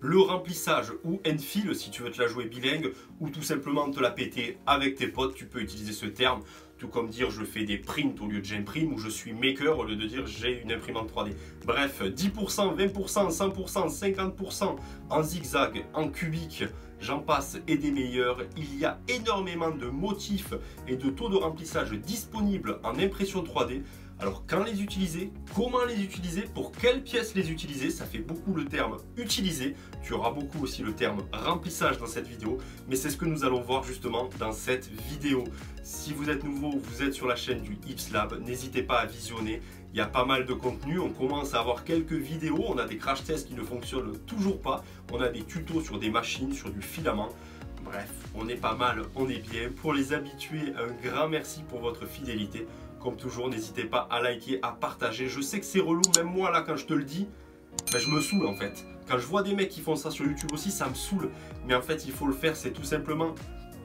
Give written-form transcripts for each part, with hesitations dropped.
le remplissage ou Enfill si tu veux te la jouer bilingue ou tout simplement te la péter avec tes potes, tu peux utiliser ce terme. Tout comme dire je fais des prints au lieu de j'imprime ou je suis maker au lieu de dire j'ai une imprimante 3D. Bref, 10%, 20%, 100%, 50% en zigzag, en cubique, j'en passe et des meilleurs. Il y a énormément de motifs et de taux de remplissage disponibles en impression 3D. Alors quand les utiliser, comment les utiliser, pour quelles pièces les utiliser, ça fait beaucoup le terme utiliser, tu auras beaucoup aussi le terme remplissage dans cette vidéo, mais c'est ce que nous allons voir justement dans cette vidéo. Si vous êtes nouveau, vous êtes sur la chaîne du Ips Lab, n'hésitez pas à visionner, il y a pas mal de contenu, on commence à avoir quelques vidéos, on a des crash tests qui ne fonctionnent toujours pas, on a des tutos sur des machines, sur du filament. Bref, on est pas mal, on est bien. Pour les habitués, un grand merci pour votre fidélité. Comme toujours, n'hésitez pas à liker, à partager. Je sais que c'est relou, même moi là quand je te le dis, ben, je me saoule en fait. Quand je vois des mecs qui font ça sur YouTube aussi, ça me saoule. Mais en fait, il faut le faire, c'est tout simplement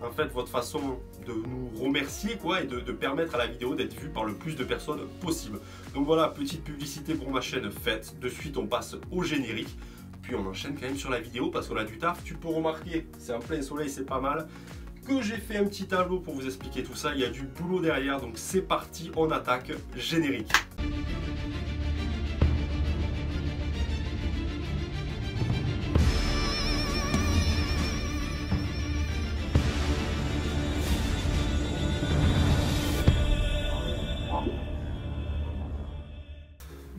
en fait votre façon de nous remercier quoi, et de permettre à la vidéo d'être vue par le plus de personnes possible. Donc voilà, petite publicité pour ma chaîne faite. De suite, on passe au générique. Puis on enchaîne quand même sur la vidéo parce qu'on a du taf. Tu peux remarquer, c'est en plein soleil, c'est pas mal. Que j'ai fait un petit tableau pour vous expliquer tout ça, il y a du boulot derrière, donc c'est parti, on attaque, générique.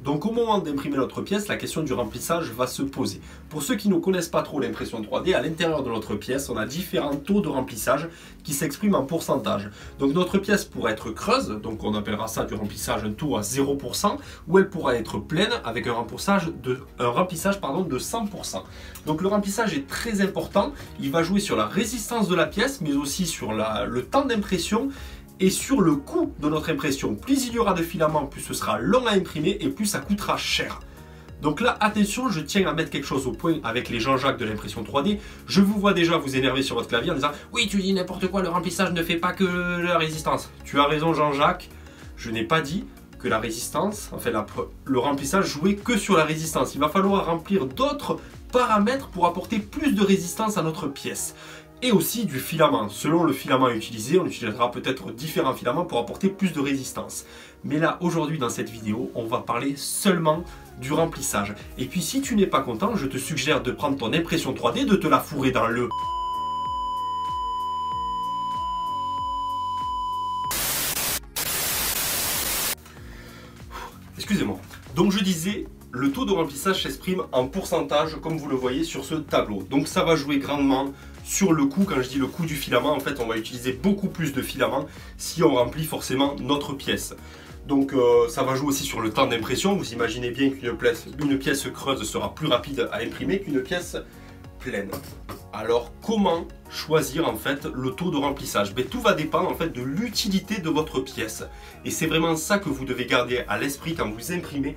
Donc au moment d'imprimer notre pièce, la question du remplissage va se poser. Pour ceux qui ne connaissent pas trop l'impression 3D, à l'intérieur de notre pièce, on a différents taux de remplissage qui s'expriment en pourcentage. Donc notre pièce pourrait être creuse, donc on appellera ça du remplissage un taux à 0%, ou elle pourra être pleine avec un remplissage de 100%. Donc le remplissage est très important, il va jouer sur la résistance de la pièce, mais aussi sur le temps d'impression, et sur le coût de notre impression. Plus il y aura de filaments, plus ce sera long à imprimer et plus ça coûtera cher. Donc là, attention, je tiens à mettre quelque chose au point avec les Jean-Jacques de l'impression 3D. Je vous vois déjà vous énerver sur votre clavier en disant « Oui, tu dis n'importe quoi, le remplissage ne fait pas que la résistance. » Tu as raison Jean-Jacques, je n'ai pas dit que la résistance, enfin le remplissage jouait que sur la résistance. Il va falloir remplir d'autres paramètres pour apporter plus de résistance à notre pièce. Et aussi du filament. Selon le filament utilisé, on utilisera peut-être différents filaments pour apporter plus de résistance. Mais là, aujourd'hui, dans cette vidéo, on va parler seulement du remplissage. Et puis, si tu n'es pas content, je te suggère de prendre ton impression 3D, de te la fourrer dans le... Excusez-moi. Donc, je disais... Le taux de remplissage s'exprime en pourcentage comme vous le voyez sur ce tableau. Donc ça va jouer grandement sur le coût. Quand je dis le coût du filament, en fait on va utiliser beaucoup plus de filaments si on remplit forcément notre pièce. Donc ça va jouer aussi sur le temps d'impression. Vous imaginez bien qu'une pièce creuse sera plus rapide à imprimer qu'une pièce pleine. Alors comment choisir en fait le taux de remplissage? Tout va dépendre en fait de l'utilité de votre pièce. Et c'est vraiment ça que vous devez garder à l'esprit quand vous imprimez.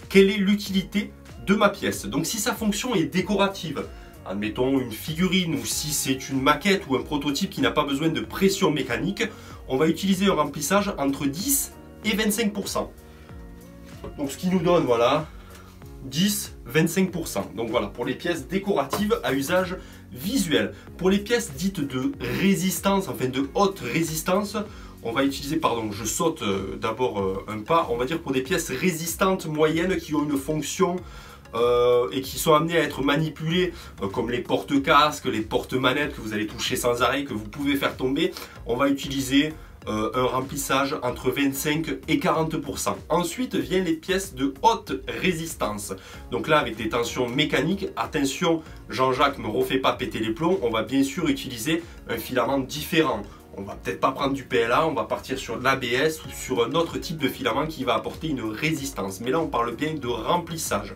Quelle est l'utilité de ma pièce? Donc si sa fonction est décorative, admettons une figurine, ou si c'est une maquette ou un prototype qui n'a pas besoin de pression mécanique, on va utiliser un remplissage entre 10 et 25%. Donc ce qui nous donne, voilà, 10-25%. Donc voilà, pour les pièces décoratives à usage visuel. Pour les pièces dites de résistance, enfin de haute résistance, on va utiliser, pardon, je saute d'abord un pas, on va dire pour des pièces résistantes moyennes qui ont une fonction et qui sont amenées à être manipulées, comme les porte-casques, les porte-manettes que vous allez toucher sans arrêt, que vous pouvez faire tomber, on va utiliser un remplissage entre 25 et 40%. Ensuite viennent les pièces de haute résistance. Donc là avec des tensions mécaniques, attention, Jean-Jacques me refait pas péter les plombs, on va bien sûr utiliser un filament différent. On va peut-être pas prendre du PLA, on va partir sur de l'ABS ou sur un autre type de filament qui va apporter une résistance. Mais là on parle bien de remplissage.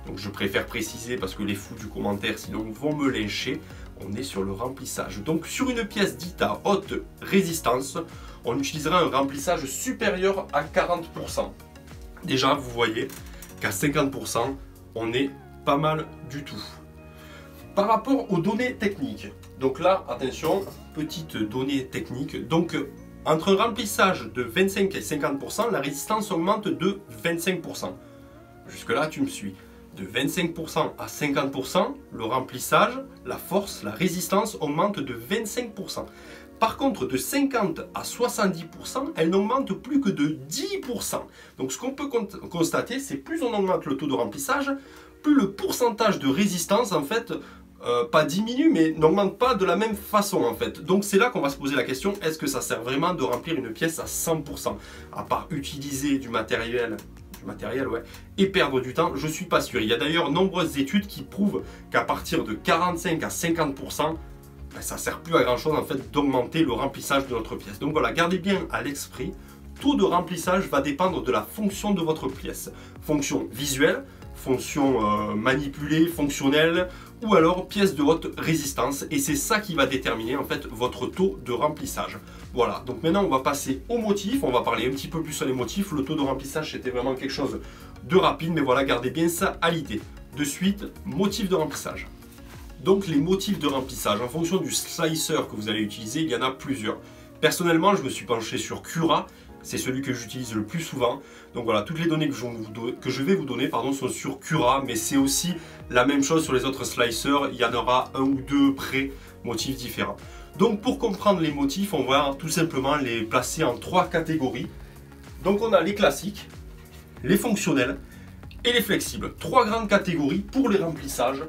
Donc je préfère préciser parce que les fous du commentaire sinon vont me lyncher. On est sur le remplissage. Donc sur une pièce dite à haute résistance, on utilisera un remplissage supérieur à 40%. Déjà vous voyez qu'à 50%, on est pas mal du tout. Par rapport aux données techniques, donc là, attention, petite donnée technique. Donc, entre un remplissage de 25 et 50%, la résistance augmente de 25%. Jusque-là, tu me suis. de 25% à 50%, le remplissage, la force, la résistance augmente de 25%. Par contre, de 50 à 70%, elle n'augmente plus que de 10%. Donc ce qu'on peut constater, c'est plus on augmente le taux de remplissage, plus le pourcentage de résistance, en fait, pas diminue, mais n'augmente pas de la même façon, en fait. Donc c'est là qu'on va se poser la question, est-ce que ça sert vraiment de remplir une pièce à 100%? À part utiliser du matériel ouais, et perdre du temps, je suis pas sûr. Il y a d'ailleurs nombreuses études qui prouvent qu'à partir de 45 à 50%, ben, ça sert plus à grand chose en fait d'augmenter le remplissage de notre pièce. Donc voilà, gardez bien à l'esprit, taux de remplissage va dépendre de la fonction de votre pièce. Fonction visuelle, fonction manipulée, fonctionnelle, ou alors pièce de haute résistance, et c'est ça qui va déterminer en fait votre taux de remplissage. Voilà, donc maintenant on va passer aux motifs, on va parler un petit peu plus sur les motifs. Le taux de remplissage c'était vraiment quelque chose de rapide, mais voilà, gardez bien ça à l'idée. De suite, motifs de remplissage. Donc les motifs de remplissage, en fonction du slicer que vous allez utiliser, il y en a plusieurs. Personnellement, je me suis penché sur Cura, c'est celui que j'utilise le plus souvent. Donc voilà, toutes les données que je vais vous donner sont sur Cura, mais c'est aussi la même chose sur les autres slicers. Il y en aura un ou deux motifs différents. Donc pour comprendre les motifs, on va tout simplement les placer en trois catégories. Donc on a les classiques, les fonctionnels et les flexibles. Trois grandes catégories pour les remplissages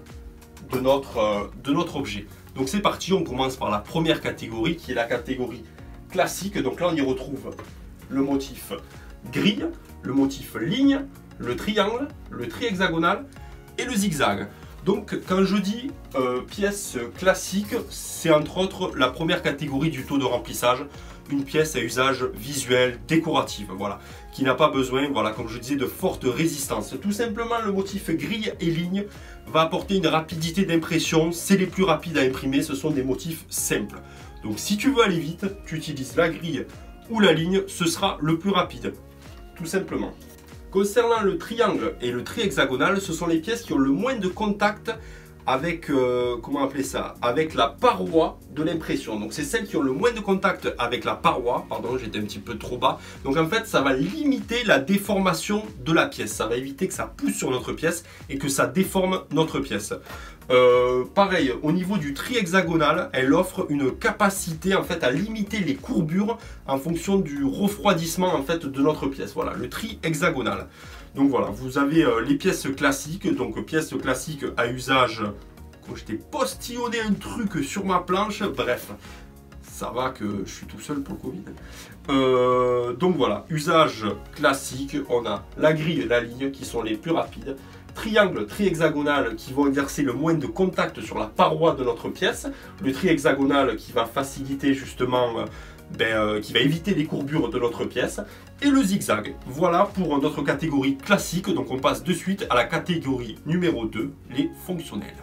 de notre objet. Donc c'est parti, on commence par la première catégorie qui est la catégorie classique. Donc là on y retrouve le motif grille, le motif ligne, le triangle, le tri-hexagonal et le zigzag. Donc quand je dis pièce classique, c'est entre autres la première catégorie du taux de remplissage, une pièce à usage visuel, décoratif, voilà, qui n'a pas besoin, voilà, comme je disais, de forte résistance. Tout simplement, le motif grille et ligne va apporter une rapidité d'impression, c'est les plus rapides à imprimer, ce sont des motifs simples. Donc si tu veux aller vite, tu utilises la grille ou la ligne, ce sera le plus rapide, tout simplement. Concernant le triangle et le tri-hexagonal, ce sont les pièces qui ont le moins de contact avec, comment appeler ça, avec la paroi de l'impression. Donc c'est celles qui ont le moins de contact avec la paroi, pardon, j'étais un petit peu trop bas. Donc en fait, ça va limiter la déformation de la pièce. Ça va éviter que ça pousse sur notre pièce et que ça déforme notre pièce. Pareil, au niveau du tri-hexagonal, elle offre une capacité en fait à limiter les courbures en fonction du refroidissement en fait de notre pièce. Voilà, le tri-hexagonal. Donc voilà, vous avez les pièces classiques, donc pièces classiques à usage. Quand je t'ai postillonné un truc sur ma planche, bref, ça va que je suis tout seul pour le Covid. Donc voilà, usage classique, on a la grille et la ligne qui sont les plus rapides. Triangle, tri-hexagonal qui vont exercer le moins de contact sur la paroi de notre pièce. Le tri-hexagonal qui va faciliter justement, qui va éviter les courbures de notre pièce. Et le zigzag. Voilà pour notre catégorie classique. Donc on passe de suite à la catégorie numéro 2, les fonctionnels.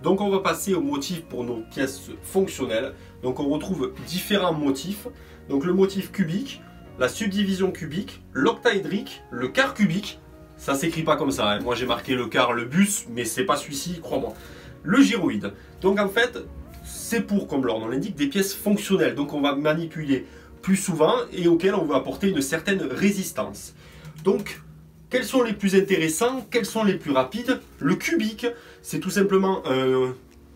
Donc on va passer aux motifs pour nos pièces fonctionnelles. Donc on retrouve différents motifs. Donc le motif cubique, la subdivision cubique, l'octaédrique, le quart cubique. Ça s'écrit pas comme ça, hein. Moi j'ai marqué le quart, le bus, mais c'est pas celui-ci, crois-moi. Le gyroïde. Donc en fait, c'est pour, comme leur nom l'indique, des pièces fonctionnelles. Donc on va manipuler plus souvent et auxquelles on va apporter une certaine résistance. Donc, quels sont les plus intéressants? Quels sont les plus rapides? Le cubique, c'est tout simplement un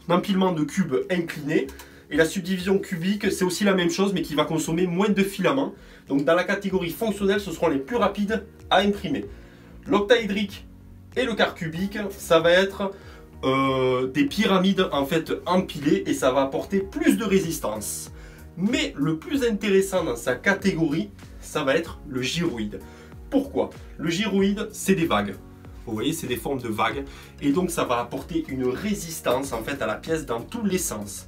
empilement de cubes inclinés. Et la subdivision cubique, c'est aussi la même chose, mais qui va consommer moins de filaments. Donc dans la catégorie fonctionnelle, ce seront les plus rapides à imprimer. L'octaédrique et le quart cubique, ça va être des pyramides en fait empilées et ça va apporter plus de résistance. Mais le plus intéressant dans sa catégorie, ça va être le gyroïde. Pourquoi? Le gyroïde, c'est des vagues. Vous voyez, c'est des formes de vagues. Et donc ça va apporter une résistance en fait à la pièce dans tous les sens.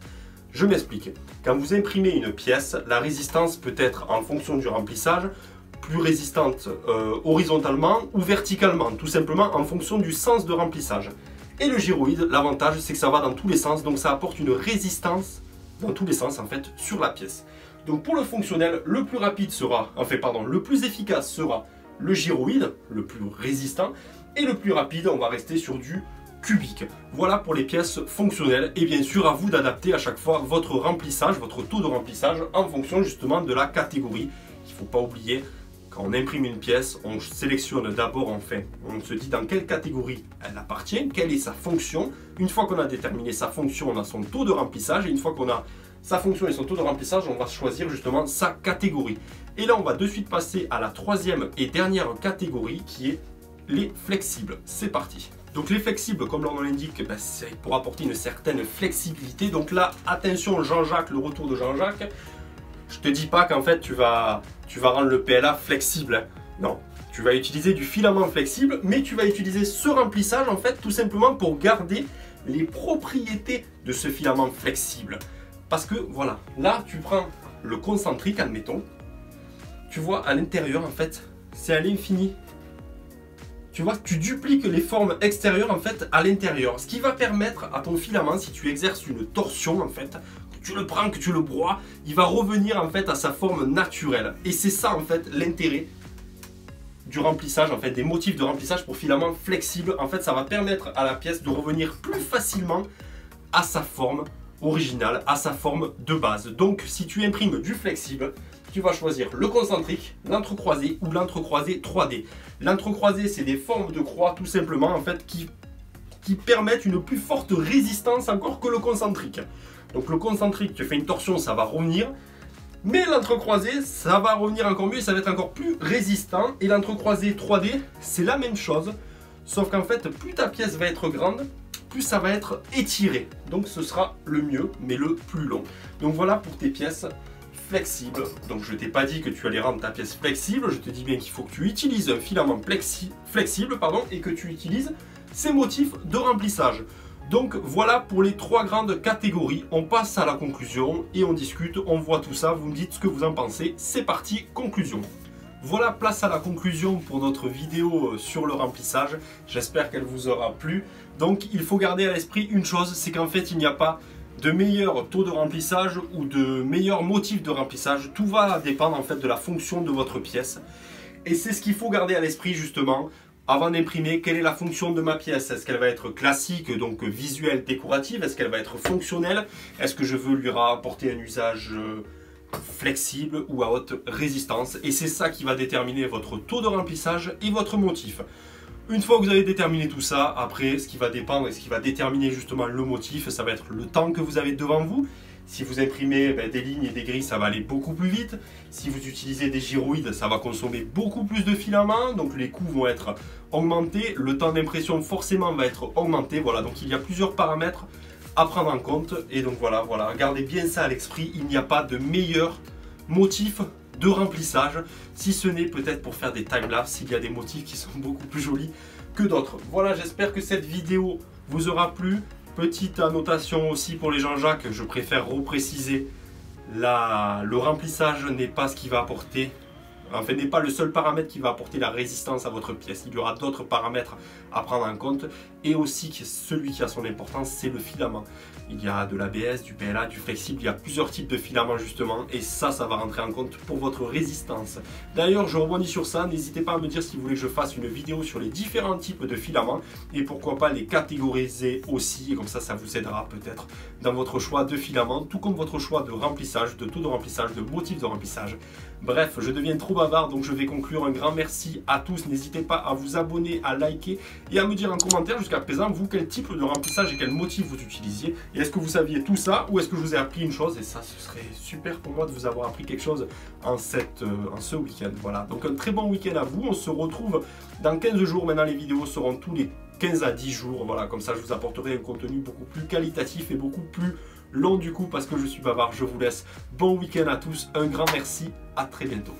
Je m'explique. Quand vous imprimez une pièce, la résistance peut être en fonction du remplissage, plus résistante horizontalement ou verticalement, tout simplement en fonction du sens de remplissage. Et le gyroïde, l'avantage c'est que ça va dans tous les sens, donc ça apporte une résistance dans tous les sens en fait sur la pièce. Donc pour le fonctionnel, le plus rapide sera, le plus efficace sera le gyroïde, le plus résistant, et le plus rapide, on va rester sur du cubique. Voilà pour les pièces fonctionnelles, et bien sûr à vous d'adapter à chaque fois votre remplissage, votre taux de remplissage en fonction justement de la catégorie. Il ne faut pas oublier Quand on imprime une pièce, on sélectionne d'abord, enfin, on se dit dans quelle catégorie elle appartient, quelle est sa fonction. Une fois qu'on a déterminé sa fonction, on a son taux de remplissage. Et une fois qu'on a sa fonction et son taux de remplissage, on va choisir justement sa catégorie. Et là, on va de suite passer à la troisième et dernière catégorie qui est les flexibles. C'est parti. Donc les flexibles, comme l'on l'indique, c'est pour apporter une certaine flexibilité. Donc là, attention Jean-Jacques, le retour de Jean-Jacques. Je te dis pas qu'en fait tu vas rendre le PLA flexible. Non, tu vas utiliser du filament flexible, mais tu vas utiliser ce remplissage en fait tout simplement pour garder les propriétés de ce filament flexible. Parce que voilà, là tu prends le concentrique, admettons. Tu vois à l'intérieur en fait, c'est à l'infini. Tu vois, tu dupliques les formes extérieures en fait à l'intérieur. Ce qui va permettre à ton filament, si tu exerces une torsion en fait, que tu le prends, que tu le broies, il va revenir en fait à sa forme naturelle. Et c'est ça en fait l'intérêt du remplissage, en fait des motifs de remplissage pour filaments flexibles. En fait ça va permettre à la pièce de revenir plus facilement à sa forme originale, à sa forme de base. Donc si tu imprimes du flexible, tu vas choisir le concentrique, l'entrecroisé ou l'entrecroisé 3D. L'entrecroisé, c'est des formes de croix tout simplement en fait qui permettent une plus forte résistance encore que le concentrique. Donc le concentrique, tu fais une torsion, ça va revenir. Mais l'entrecroisé, ça va revenir encore mieux et ça va être encore plus résistant. Et l'entrecroisé 3D, c'est la même chose. Sauf qu'en fait, plus ta pièce va être grande, plus ça va être étiré. Donc ce sera le mieux, mais le plus long. Donc voilà pour tes pièces flexible. Donc je t'ai pas dit que tu allais rendre ta pièce flexible, je te dis bien qu'il faut que tu utilises un filament flexible et que tu utilises ces motifs de remplissage. Donc voilà pour les trois grandes catégories. On passe à la conclusion et on discute, on voit tout ça, vous me dites ce que vous en pensez. C'est parti, conclusion. Voilà, place à la conclusion pour notre vidéo sur le remplissage. J'espère qu'elle vous aura plu. Donc il faut garder à l'esprit une chose, c'est qu'en fait il n'y a pas de meilleur taux de remplissage ou de meilleur motif de remplissage. Tout va dépendre en fait de la fonction de votre pièce. Et c'est ce qu'il faut garder à l'esprit justement avant d'imprimer. Quelle est la fonction de ma pièce? Est-ce qu'elle va être classique, donc visuelle, décorative? Est-ce qu'elle va être fonctionnelle? Est-ce que je veux lui rapporter un usage flexible ou à haute résistance? Et c'est ça qui va déterminer votre taux de remplissage et votre motif. Une fois que vous avez déterminé tout ça, après, ce qui va dépendre et ce qui va déterminer justement le motif, ça va être le temps que vous avez devant vous. Si vous imprimez des lignes et des grilles, ça va aller beaucoup plus vite. Si vous utilisez des gyroïdes, ça va consommer beaucoup plus de filaments, donc les coûts vont être augmentés. Le temps d'impression forcément va être augmenté. Voilà, donc il y a plusieurs paramètres à prendre en compte. Et donc voilà, gardez bien ça à l'esprit. Il n'y a pas de meilleur motif de remplissage, si ce n'est peut-être pour faire des timelapses, il y a des motifs qui sont beaucoup plus jolis que d'autres. Voilà, j'espère que cette vidéo vous aura plu. Petite annotation aussi pour les Jean-Jacques, je préfère repréciser, le remplissage n'est pas ce qui va apporter, enfin n'est pas le seul paramètre qui va apporter la résistance à votre pièce. Il y aura d'autres paramètres à prendre en compte et aussi celui qui a son importance, c'est le filament. Il y a de l'ABS, du PLA, du flexible, il y a plusieurs types de filaments justement et ça va rentrer en compte pour votre résistance. D'ailleurs, je rebondis sur ça, n'hésitez pas à me dire si vous voulez que je fasse une vidéo sur les différents types de filaments et pourquoi pas les catégoriser aussi, et comme ça, ça vous aidera peut-être dans votre choix de filaments, tout comme votre choix de remplissage, de taux de remplissage, de motif de remplissage. Bref, je deviens trop bavard, donc je vais conclure. Un grand merci à tous. N'hésitez pas à vous abonner, à liker et à me dire en commentaire jusqu'à présent, vous, quel type de remplissage et quel motif vous utilisiez. Et est-ce que vous saviez tout ça ou est-ce que je vous ai appris une chose? Et ça, ce serait super pour moi de vous avoir appris quelque chose en ce week-end. Voilà, donc un très bon week-end à vous. On se retrouve dans 15 jours. Maintenant, les vidéos seront tous les 15 à 10 jours. Voilà, comme ça, je vous apporterai un contenu beaucoup plus qualitatif et beaucoup plus long du coup parce que je suis bavard. Je vous laisse. Bon week-end à tous. Un grand merci. À très bientôt.